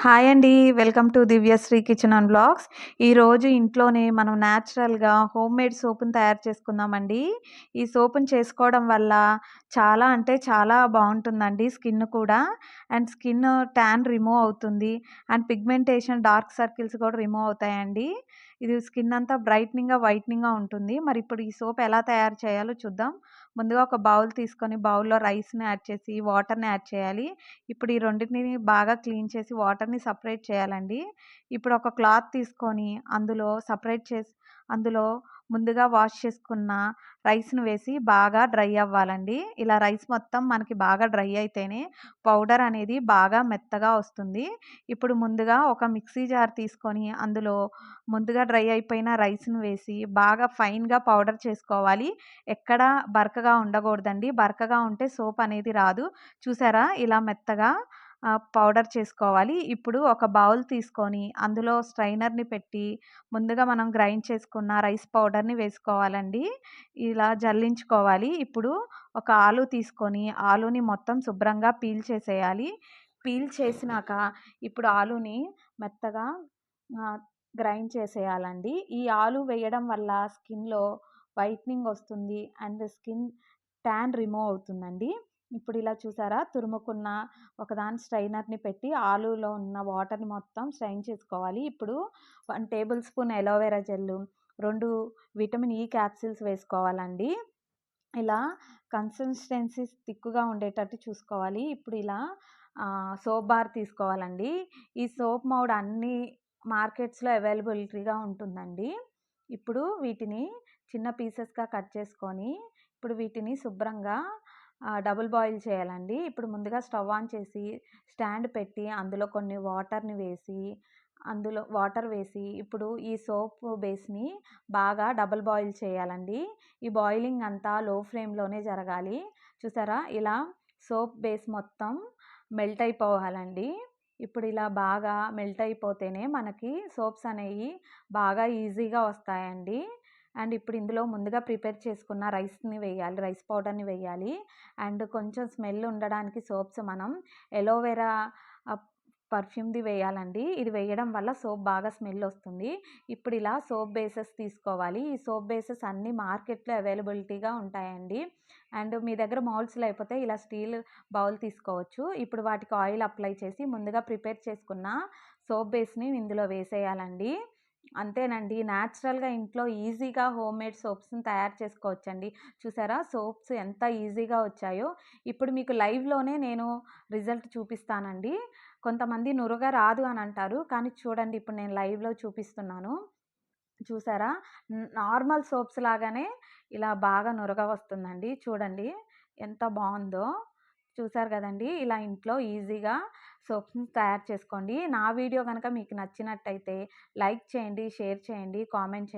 Hi అండి. Welcome to Divyasri kitchen and blogs. ఈరోజు ఇంట్లోనే మనం న్యాచురల్‌గా హోమ్‌మేడ్ సోప్‌ని తయారు చేసుకుందామండి. ఈ సోప్‌ని చేసుకోవడం వల్ల చాలా అంటే చాలా బావుంటుందండి స్కిన్ కూడా. అండ్ స్కిన్ ట్యాన్ రిమూవ్ అవుతుంది. అండ్ పిగ్మెంటేషన్, డార్క్ సర్కిల్స్ కూడా రిమూవ్ అవుతాయండి. ఇది స్కిన్ అంతా బ్రైట్నింగ్‌గా, వైట్నింగ్‌గా ఉంటుంది. మరి ఇప్పుడు ఈ సోప్ ఎలా తయారు చేయాలో చూద్దాం. ముందుగా ఒక బౌల్ తీసుకొని బౌల్‌లో రైస్‌ని యాడ్ చేసి, వాటర్‌ని యాడ్ చేయాలి. ఇప్పుడు ఈ రెండిటిని బాగా క్లీన్ చేసి వాటర్‌ని సెపరేట్ చేయాలండి. ఇప్పుడు ఒక క్లాత్ తీసుకొని అందులో ముందుగా వాష్ చేసుకున్న రైస్‌ని వేసి బాగా డ్రై అవ్వాలండి. ఇలా రైస్ మొత్తం మనకి బాగా డ్రై అయితేనే పౌడర్ అనేది బాగా మెత్తగా వస్తుంది. ఇప్పుడు ముందుగా ఒక మిక్సీ జార్ తీసుకొని అందులో ముందుగా డ్రై అయిపోయిన రైస్‌ని వేసి బాగా ఫైన్‌గా పౌడర్ చేసుకోవాలి. ఎక్కడ బరకగా ఉండకూడదండి. బరకగా ఉంటే సోప్ అనేది రాదు. చూసారా? ఇలా మెత్తగా పౌడర్ చేసుకోవాలి. ఇప్పుడు ఒక బౌల్ తీసుకొని అందులో స్ట్రైనర్‌ని పెట్టి ముందుగా మనం గ్రైండ్ చేసుకున్న రైస్ పౌడర్‌ని వేసుకోవాలండి. ఇలా జల్లించుకోవాలి. ఇప్పుడు ఒక ఆలు తీసుకొని ఆలుని మొత్తం శుభ్రంగా పీల్ చేసేయాలి. పీల్ చేసినాక ఇప్పుడు ఆలుని మెత్తగా ఆహ్, గ్రైండ్ చేసేయాలండి. ఈ ఆలు వేయడం వల్ల స్కిన్‌లో వైట్నింగ్ వస్తుంది. అండ్ స్కిన్ ట్యాన్ రిమూవ్ అవుతుందండి. ఇప్పుడు ఇలా చూసారా? తురుముకున్న ఒకదాని స్ట్రైనర్‌ని పెట్టి ఆలూలో ఉన్న వాటర్‌ని మొత్తం స్ట్రెయిన్ చేసుకోవాలి. ఇప్పుడు 1 టేబుల్ స్పూన్ అలోవెరా జెల్లు, 2 విటమిన్ ఇ క్యాప్సూల్స్ వేసుకోవాలండి. ఇలా కన్సిస్టెన్సీ థిక్‌గా ఉండేటట్టు చూసుకోవాలి. ఇప్పుడు ఇలా సోప్ బార్ తీసుకోవాలండి. ఈ సోప్ మౌడ్ అన్ని మార్కెట్స్‌లో అవైలబిలిటీగా ఉంటుందండి. ఇప్పుడు వీటిని చిన్న పీసెస్‌గా కట్ చేసుకొని, ఇప్పుడు వీటిని శుభ్రంగా డబుల్ బాయిల్ చేయాలండి. ఇప్పుడు ముందుగా స్టవ్ ఆన్ చేసి, స్టాండ్ పెట్టి అందులో కొన్ని వాటర్ వేసి, ఇప్పుడు ఈ సోప్ బేస్‌ని బాగా డబుల్ బాయిల్ చేయాలండి. ఈ బాయిలింగ్ అంతా లో ఫ్లేమ్‌లోనే జరగాలి. చూసారా? ఇలా సోప్ బేస్ మొత్తం మెల్ట్ అయిపోవాలండి. ఇప్పుడు ఇలా బాగా మెల్ట్ అయిపోతేనే మనకి సోప్స్ అనేవి బాగా ఈజీగా వస్తాయండి. అండ్ ఇప్పుడు ఇందులో ముందుగా ప్రిపేర్ చేసుకున్న రైస్‌ని వేయాలి. రైస్ పౌడర్‌ని వేయాలి. అండ్ కొంచెం స్మెల్ ఉండడానికి సోప్స్ మనం ఎలోవెరా ఆహ్, పర్ఫ్యూమ్‌ది వేయాలండి. ఇది వేయడం వల్ల సోప్ బాగా స్మెల్ వస్తుంది. ఇప్పుడు ఇలా సోప్ బేసెస్ తీసుకోవాలి. ఈ సోప్ బేసెస్ అన్నీ మార్కెట్‌లో అవైలబిలిటీగా ఉంటాయండి. అండ్ మీ దగ్గర మౌల్డ్స్ లేకపోతే ఇలా స్టీల్ బౌల్ తీసుకోవచ్చు. ఇప్పుడు వాటికి ఆయిల్ అప్లై చేసి ముందుగా ప్రిపేర్ చేసుకున్న సోప్ బేస్‌ని ఇందులో వేసేయాలండి. అంతేనండి. న్యాచురల్‌గా ఇంట్లో ఈజీగా హోమ్‌మేడ్ సోప్స్‌ని తయారు చేసుకోవచ్చండి. చూసారా? సోప్స్ ఎంత ఈజీగా వచ్చాయో. ఇప్పుడు మీకు లైవ్‌లోనే నేను రిజల్ట్ చూపిస్తానండి. కొంతమంది నురగ రాదు అని అంటారు. కానీ చూడండి ఇప్పుడు నేను లైవ్‌లో చూపిస్తున్నాను. చూసారా? నార్మల్ సోప్స్ లాగానే ఇలా బాగా నురగ వస్తుందండి. చూడండి ఎంత బావుందో. చూసారు గదండీ! ఇలా ఇంట్లో ఈజీగా సోప్స్‌ని తయారు చేసుకోండి. నా వీడియో గనక మీకు నచ్చినట్టయితే లైక్ చేయండి, షేర్ చేయండి, కామెంట్ చేయండి.